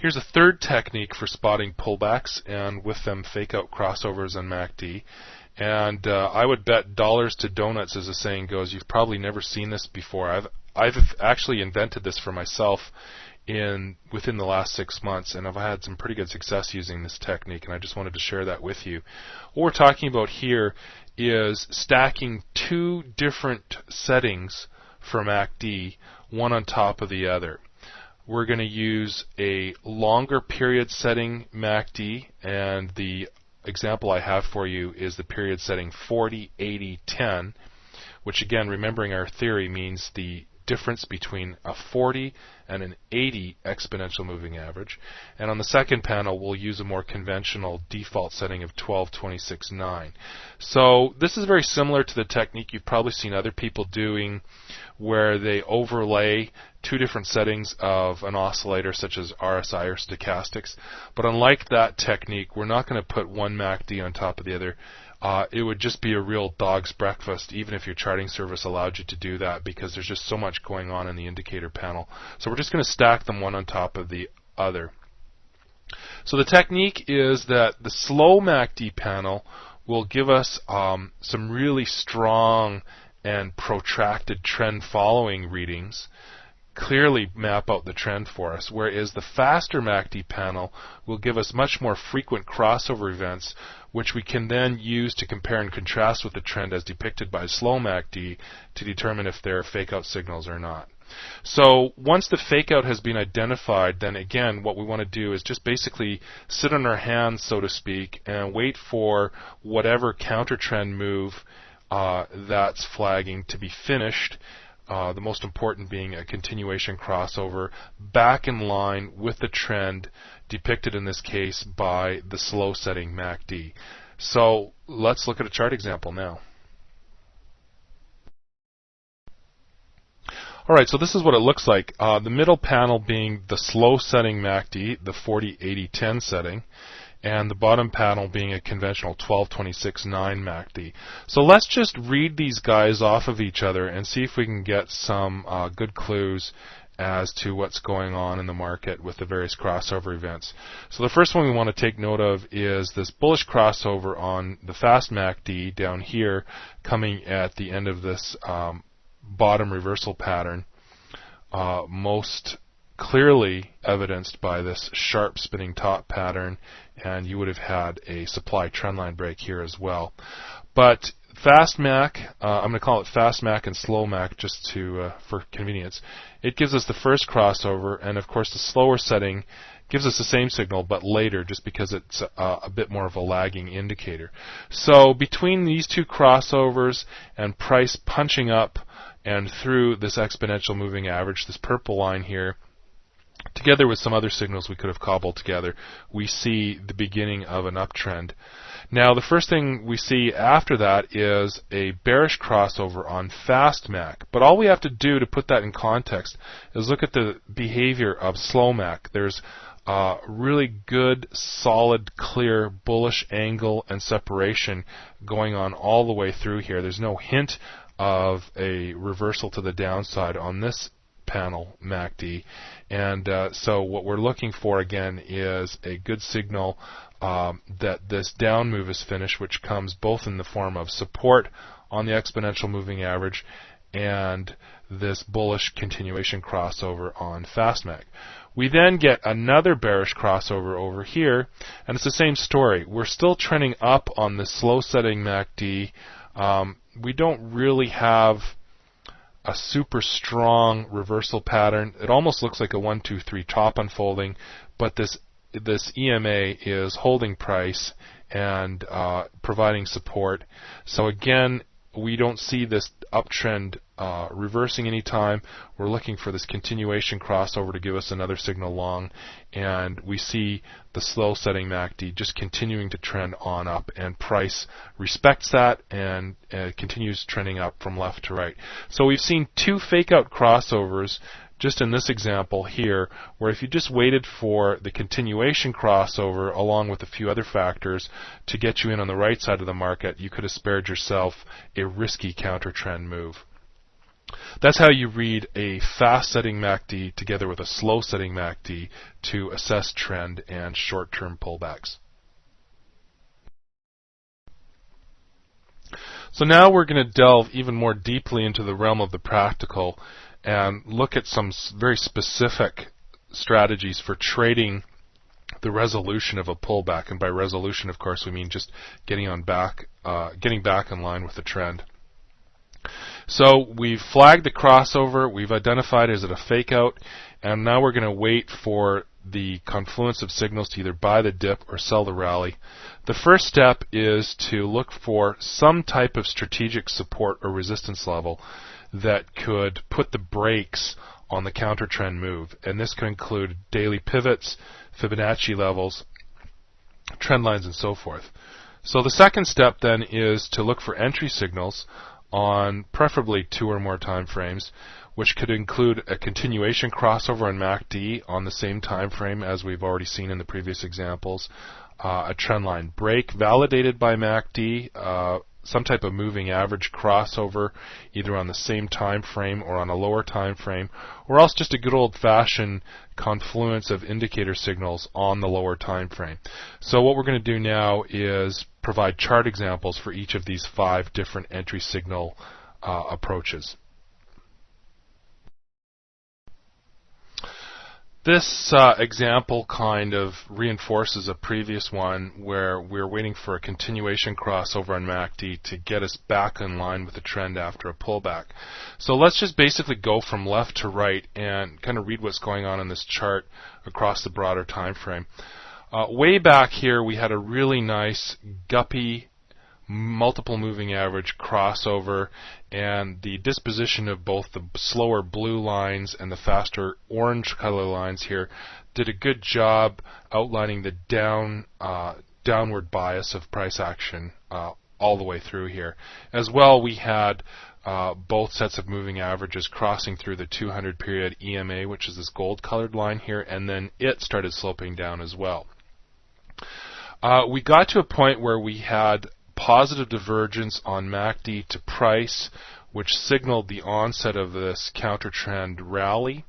Here's a third technique for spotting pullbacks and with them fake out crossovers on MACD. And I would bet dollars to donuts, as the saying goes. You've probably never seen this before. I've actually invented this for myself within the last 6 months, and I've had some pretty good success using this technique, and I just wanted to share that with you. What we're talking about here is stacking two different settings for MACD, one on top of the other. We're going to use a longer period setting MACD, and the example I have for you is the period setting 40, 80, 10, which again, remembering our theory, means the difference between a 40 and an 80 exponential moving average. And on the second panel, we'll use a more conventional default setting of 12, 26, 9. So this is very similar to the technique you've probably seen other people doing, where they overlay two different settings of an oscillator such as RSI or stochastics. But unlike that technique, we're not going to put one MACD on top of the other. It would just be a real dog's breakfast, even if your charting service allowed you to do that, because there's just so much going on in the indicator panel. So we're just going to stack them one on top of the other. So the technique is that the slow MACD panel will give us some really strong and protracted trend following readings, clearly map out the trend for us, whereas the faster MACD panel will give us much more frequent crossover events, which we can then use to compare and contrast with the trend as depicted by slow MACD to determine if they're fake out signals or not. So once the fake out has been identified, then again what we want to do is just basically sit on our hands, so to speak, and wait for whatever counter trend move that's flagging to be finished. The most important being a continuation crossover back in line with the trend depicted in this case by the slow setting MACD. So let's look at a chart example now. Alright, so this is what it looks like. The middle panel being the slow setting MACD, the 40, 80, 10 setting, and the bottom panel being a conventional 12, 26, 9 MACD. So let's just read these guys off of each other and see if we can get some good clues as to what's going on in the market with the various crossover events. So the first one we want to take note of is this bullish crossover on the fast MACD down here, coming at the end of this bottom reversal pattern, most clearly evidenced by this sharp spinning top pattern, and you would have had a supply trendline break here as well. But fast MAC, I'm going to call it fast MAC and slow MAC just for convenience. It gives us the first crossover, and of course the slower setting gives us the same signal but later, just because it's a bit more of a lagging indicator. So between these two crossovers and price punching up and through this exponential moving average, this purple line here, together with some other signals we could have cobbled together, we see the beginning of an uptrend. Now, the first thing we see after that is a bearish crossover on fast MAC. But all we have to do to put that in context is look at the behavior of slow MAC. There's really good, solid, clear, bullish angle and separation going on all the way through here. There's no hint of a reversal to the downside on this panel MACD, and so what we're looking for again is a good signal that this down move is finished, which comes both in the form of support on the exponential moving average and this bullish continuation crossover on fast MAC. We then get another bearish crossover over here, and it's the same story. We're still trending up on the slow setting MACD. We don't really have a super strong reversal pattern. It almost looks like a 1, 2, 3 top unfolding, but this EMA is holding price and providing support. So again, we don't see this uptrend reversing anytime. We're looking for this continuation crossover to give us another signal long, and we see the slow setting MACD just continuing to trend on up, and price respects that and continues trending up from left to right. So we've seen two fake out crossovers just in this example here, where if you just waited for the continuation crossover along with a few other factors to get you in on the right side of the market, you could have spared yourself a risky counter trend move. That's how you read a fast-setting MACD together with a slow-setting MACD to assess trend and short-term pullbacks. So now we're going to delve even more deeply into the realm of the practical and look at some very specific strategies for trading the resolution of a pullback. And by resolution, of course, we mean just getting back in line with the trend. So we've flagged the crossover, we've identified is it a fake out, and now we're going to wait for the confluence of signals to either buy the dip or sell the rally. The first step is to look for some type of strategic support or resistance level that could put the brakes on the counter trend move, and this could include daily pivots, Fibonacci levels, trend lines, and so forth. So the second step then is to look for entry signals on preferably 2 or more time frames, which could include a continuation crossover on MACD on the same time frame as we've already seen in the previous examples, a trendline break validated by MACD, some type of moving average crossover either on the same time frame or on a lower time frame, or else just a good old-fashioned confluence of indicator signals on the lower time frame. So what we're going to do now is provide chart examples for each of these 5 different entry signal approaches. This example kind of reinforces a previous one where we're waiting for a continuation crossover on MACD to get us back in line with the trend after a pullback. So let's just basically go from left to right and kind of read what's going on in this chart across the broader time frame. Way back here we had a really nice guppy multiple moving average crossover, and the disposition of both the slower blue lines and the faster orange color lines here did a good job outlining the downward bias of price action all the way through here. As well, we had both sets of moving averages crossing through the 200 period EMA, which is this gold colored line here, and then it started sloping down as well. We got to a point where we had positive divergence on MACD to price, which signaled the onset of this counter trend rally.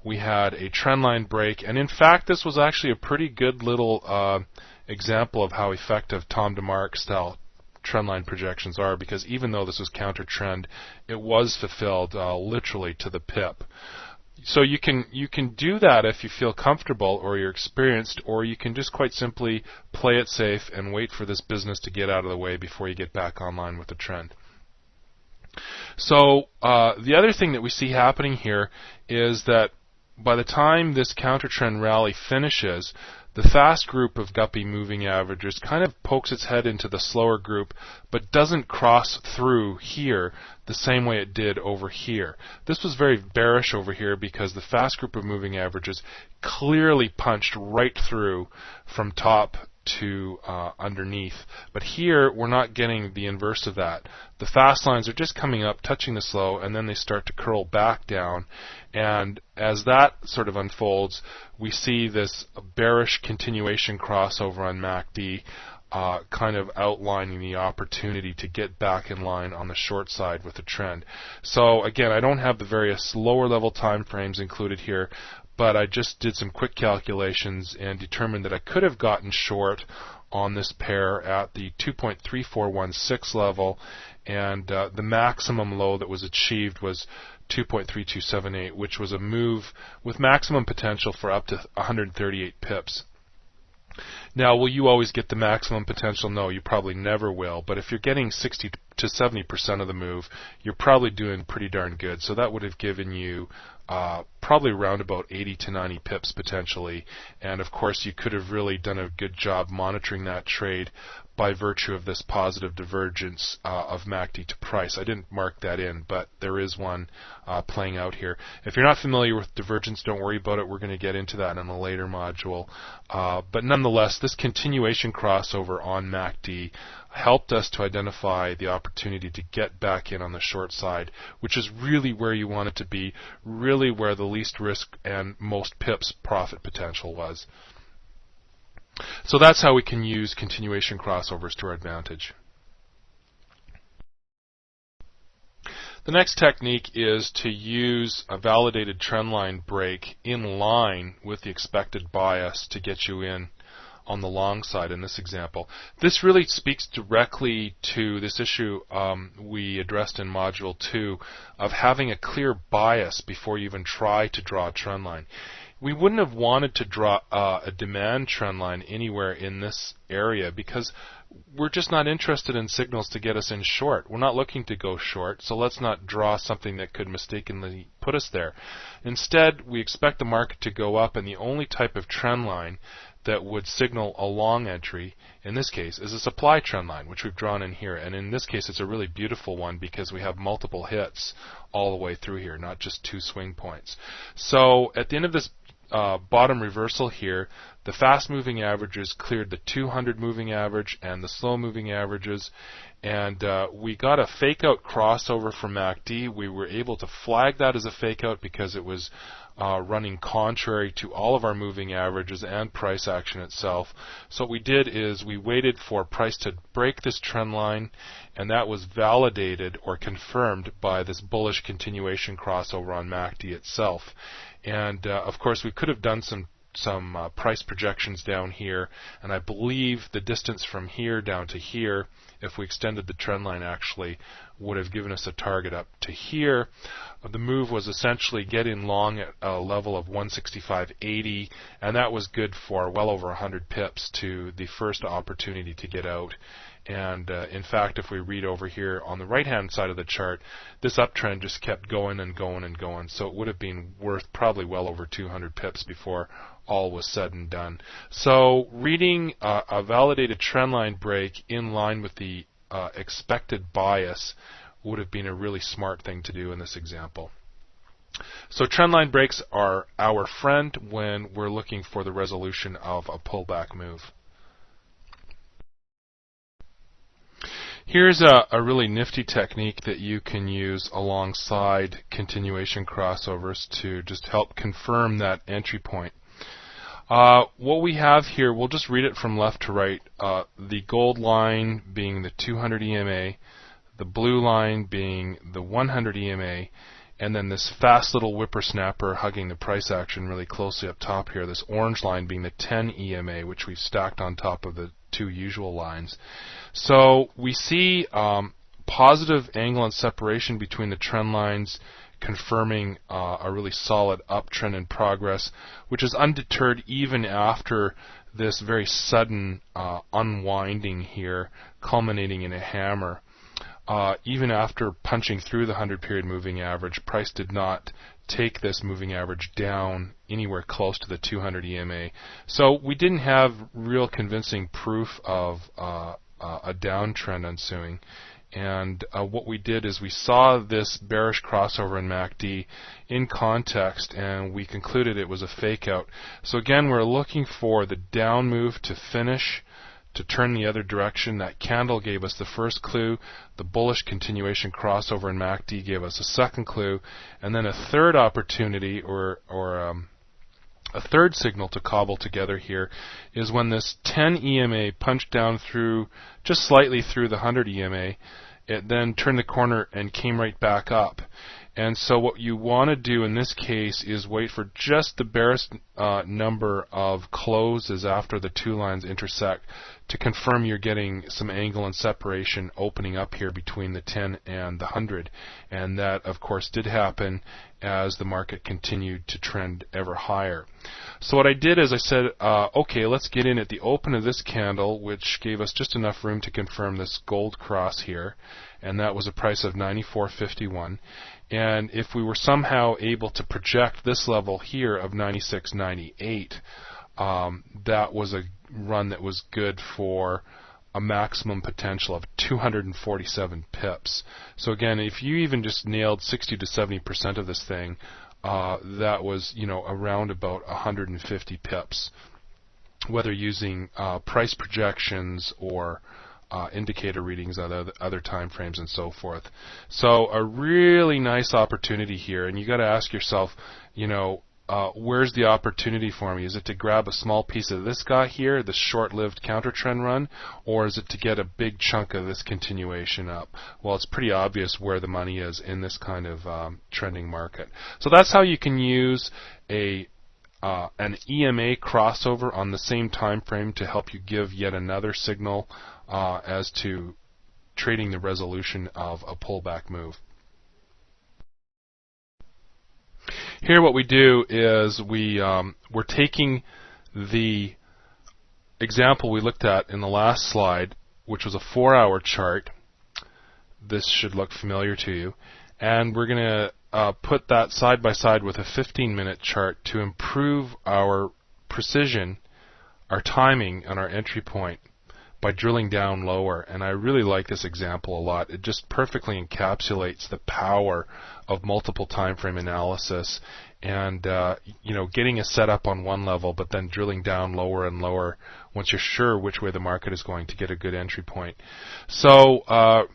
We had a trendline break, and in fact this was actually a pretty good little example of how effective Tom DeMark style trendline projections are, because even though this was counter trend, it was fulfilled literally to the pip. So you can do that if you feel comfortable or you're experienced, or you can just quite simply play it safe and wait for this business to get out of the way before you get back online with the trend. So the other thing that we see happening here is that by the time this counter trend rally finishes, the fast group of guppy moving averages kind of pokes its head into the slower group, but doesn't cross through here the same way it did over here. This was very bearish over here because the fast group of moving averages clearly punched right through from top to underneath. But here we're not getting the inverse of that. The fast lines are just coming up, touching the slow, and then they start to curl back down. And as that sort of unfolds, we see this bearish continuation crossover on MACD, kind of outlining the opportunity to get back in line on the short side with the trend. So again, I don't have the various lower level time frames included here, but I just did some quick calculations and determined that I could have gotten short on this pair at the 2.3416 level, and the maximum low that was achieved was 2.3278, which was a move with maximum potential for up to 138 pips. Now, will you always get the maximum potential? No, you probably never will. But if you're getting 60 to 70% of the move, you're probably doing pretty darn good. So that would have given you probably around about 80 to 90 pips potentially. And of course, you could have really done a good job monitoring that trade by virtue of this positive divergence of MACD to price. I didn't mark that in, but there is one playing out here. If you're not familiar with divergence, don't worry about it. We're going to get into that in a later module. But nonetheless, this continuation crossover on MACD helped us to identify the opportunity to get back in on the short side, which is really where you want it to be, really where the least risk and most pips profit potential was. So that's how we can use continuation crossovers to our advantage. The next technique is to use a validated trendline break in line with the expected bias to get you in on the long side in this example. This really speaks directly to this issue we addressed in Module 2 of having a clear bias before you even try to draw a trend line. We wouldn't have wanted to draw a demand trend line anywhere in this area because we're just not interested in signals to get us in short. We're not looking to go short, so let's not draw something that could mistakenly put us there. Instead, we expect the market to go up, and the only type of trend line that would signal a long entry, in this case, is a supply trend line, which we've drawn in here. And in this case, it's a really beautiful one because we have multiple hits all the way through here, not just 2 swing points. So at the end of this bottom reversal here, the fast moving averages cleared the 200 moving average and the slow moving averages, and we got a fake out crossover from MACD. We were able to flag that as a fake out because it was running contrary to all of our moving averages and price action itself. So what we did is we waited for price to break this trend line, and that was validated or confirmed by this bullish continuation crossover on MACD itself. And of course, we could have done some price projections down here, and I believe the distance from here down to here, if we extended the trend line, actually would have given us a target up to here. The move was essentially get in long at a level of 165.80, and that was good for well over 100 pips to the first opportunity to get out. And in fact, if we read over here on the right-hand side of the chart, this uptrend just kept going and going and going. So it would have been worth probably well over 200 pips before all was said and done. So reading a validated trendline break in line with the expected bias would have been a really smart thing to do in this example. So trendline breaks are our friend when we're looking for the resolution of a pullback move. Here's a really nifty technique that you can use alongside continuation crossovers to just help confirm that entry point. What we have here, we'll just read it from left to right. The gold line being the 200 EMA, the blue line being the 100 EMA, and then this fast little whippersnapper hugging the price action really closely up top here, this orange line being the 10 EMA, which we've stacked on top of the 2 usual lines. So we see positive angle and separation between the trend lines, confirming a really solid uptrend in progress, which is undeterred even after this very sudden unwinding here, culminating in a hammer. Even after punching through the 100-period moving average, price did not take this moving average down anywhere close to the 200 EMA. So we didn't have real convincing proof of a downtrend ensuing. And what we did is we saw this bearish crossover in MACD in context, and we concluded it was a fake out. So again, we're looking for the down move to finish, to turn the other direction. That candle gave us the first clue. The bullish continuation crossover in MACD gave us a second clue. And then a third opportunity, or a third signal to cobble together here, is when this 10 EMA punched down through, just slightly through the 100 EMA. It then turned the corner and came right back up. And so what you want to do in this case is wait for just the barest number of closes after the 2 lines intersect to confirm you're getting some angle and separation opening up here between the 10 and the 100. And that, of course, did happen as the market continued to trend ever higher. So what I did is I said, okay, let's get in at the open of this candle, which gave us just enough room to confirm this gold cross here. And that was a price of 94.51. And if we were somehow able to project this level here of 96.98, that was a run that was good for a maximum potential of 247 pips. So again, if you even just nailed 60 to 70% of this thing, that was, around about 150 pips, whether using price projections or indicator readings at other time frames and so forth. So a really nice opportunity here, and you got to ask yourself, where's the opportunity for me? Is it to grab a small piece of this guy here, the short-lived counter trend run, or is it to get a big chunk of this continuation up? Well, it's pretty obvious where the money is in this kind of trending market. So that's how you can use an EMA crossover on the same time frame to help you give yet another signal as to trading the resolution of a pullback move. Here what we do is we're taking the example we looked at in the last slide, which was a 4-hour chart. This should look familiar to you. And we're going to put that side by side with a 15-minute chart to improve our precision, our timing, and our entry point by drilling down lower. And I really like this example a lot. It just perfectly encapsulates the power of multiple time frame analysis and getting a setup on one level but then drilling down lower and lower once you're sure which way the market is going to get a good entry point. So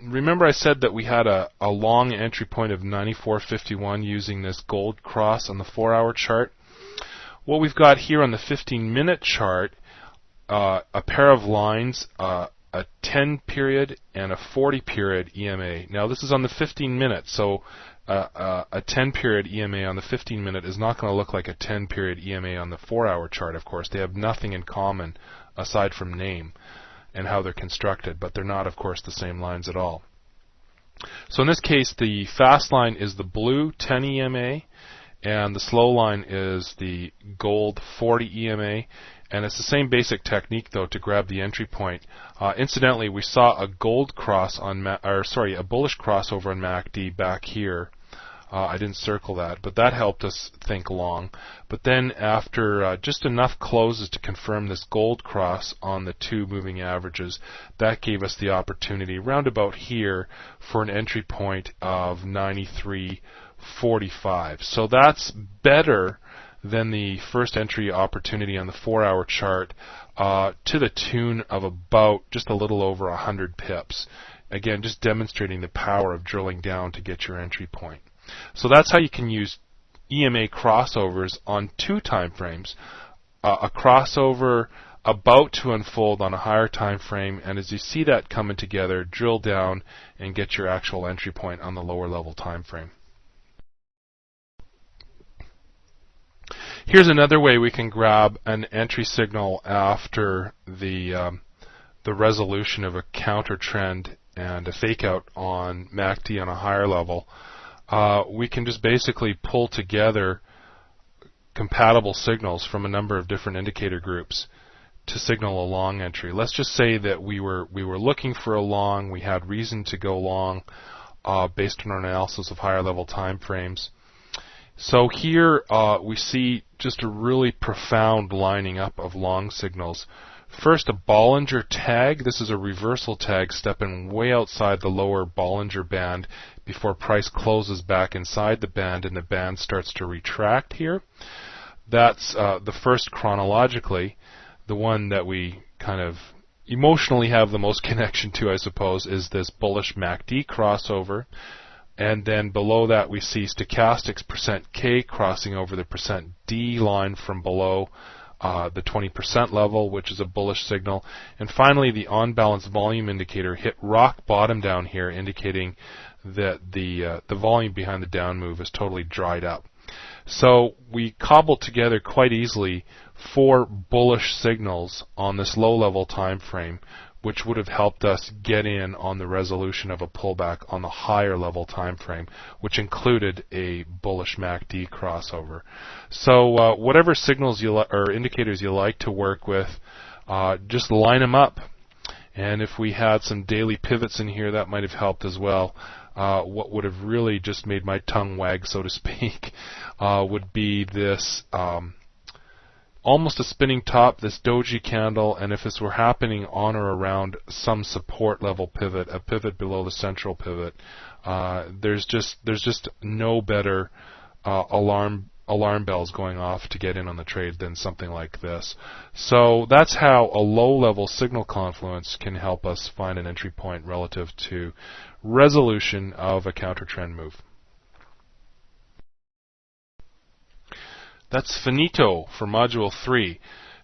remember I said that we had a long entry point of 94.51 using this gold cross on the 4-hour chart. What we've got here on the 15-minute chart, a pair of lines, a 10-period and a 40-period EMA. Now this is on the 15-minute, so a 10-period EMA on the 15-minute is not going to look like a 10-period EMA on the 4-hour chart, of course. They have nothing in common aside from name and how they're constructed, but they're not, of course, the same lines at all. So in this case, the fast line is the blue 10 EMA, and the slow line is the gold 40 EMA. And it's the same basic technique, though, to grab the entry point. Incidentally, we saw a gold cross on, a bullish crossover on MACD back here. I didn't circle that, but that helped us think long. But then after just enough closes to confirm this gold cross on the two moving averages, that gave us the opportunity round about here for an entry point of 93.45. So that's better than the first entry opportunity on the 4-hour chart to the tune of about just a little over 100 pips. Again, just demonstrating the power of drilling down to get your entry point. So that's how you can use EMA crossovers on two time frames. A crossover about to unfold on a higher time frame, and as you see that coming together, drill down and get your actual entry point on the lower level time frame. Here's another way we can grab an entry signal after the resolution of a counter trend and a fake out on MACD on a higher level. We can just basically pull together compatible signals from a number of different indicator groups to signal a long entry. Let's just say that we were looking for a long, we had reason to go long based on our analysis of higher level time frames. So here we see just a really profound lining up of long signals. First, a Bollinger tag. This is a reversal tag stepping way outside the lower Bollinger band before price closes back inside the band and the band starts to retract here. That's the first chronologically. The one that we kind of emotionally have the most connection to, I suppose, is this bullish MACD crossover. And then below that we see stochastics %K crossing over the %D line from below the 20% level, which is a bullish signal. And finally, the on-balance volume indicator hit rock bottom down here, indicating that the volume behind the down move is totally dried up. So we cobbled together quite easily 4 bullish signals on this low-level time frame, which would have helped us get in on the resolution of a pullback on the higher level time frame, which included a bullish MACD crossover. So whatever signals or indicators you like to work with, just line them up. And if we had some daily pivots in here, that might have helped as well. What would have really just made my tongue wag, so to speak, would be this almost a spinning top, this doji candle, and if this were happening on or around some support level pivot, a pivot below the central pivot, there's just no better alarm bells going off to get in on the trade than something like this. So that's how a low-level signal confluence can help us find an entry point relative to resolution of a counter trend move. That's finito for Module 3.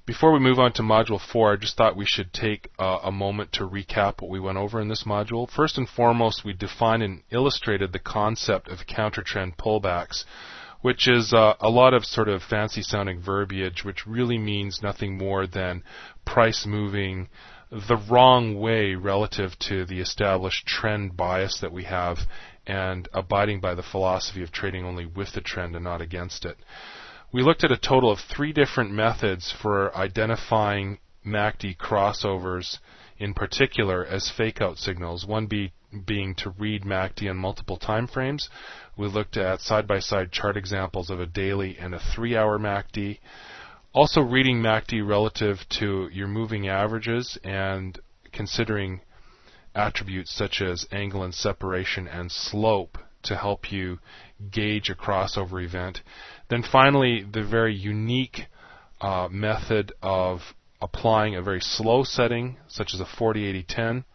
Before we move on to Module 4, I just thought we should take a moment to recap what we went over in this module. First and foremost, we defined and illustrated the concept of counter-trend pullbacks, which is a lot of sort of fancy-sounding verbiage, which really means nothing more than price moving the wrong way relative to the established trend bias that we have, and abiding by the philosophy of trading only with the trend and not against it. We looked at a total of 3 different methods for identifying MACD crossovers in particular as fake-out signals, one being to read MACD on multiple time frames. We looked at side-by-side chart examples of a daily and a 3-hour MACD. Also reading MACD relative to your moving averages and considering attributes such as angle and separation and slope to help you gauge a crossover event. Then finally, the very unique method of applying a very slow setting, such as a 40-80-10,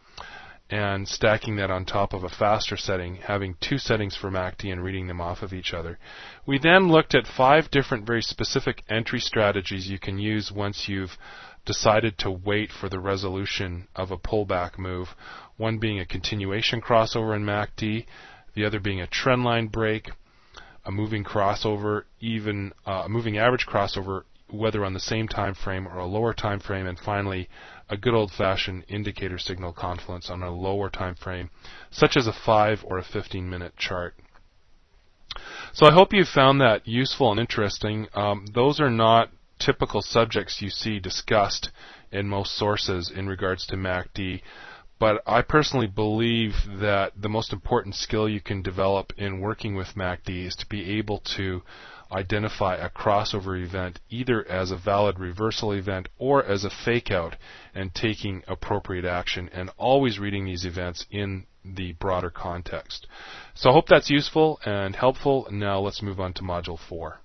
and stacking that on top of a faster setting, having 2 settings for MACD and reading them off of each other. We then looked at 5 different very specific entry strategies you can use once you've decided to wait for the resolution of a pullback move, one being a continuation crossover in MACD, the other being a trendline break, a moving crossover, even a moving average crossover, whether on the same time frame or a lower time frame, and finally a good old-fashioned indicator signal confluence on a lower time frame, such as a 5 or a 15-minute chart. So I hope you found that useful and interesting. Those are not typical subjects you see discussed in most sources in regards to MACD. But I personally believe that the most important skill you can develop in working with MACD is to be able to identify a crossover event either as a valid reversal event or as a fake out, and taking appropriate action, and always reading these events in the broader context. So I hope that's useful and helpful. Now let's move on to Module 4.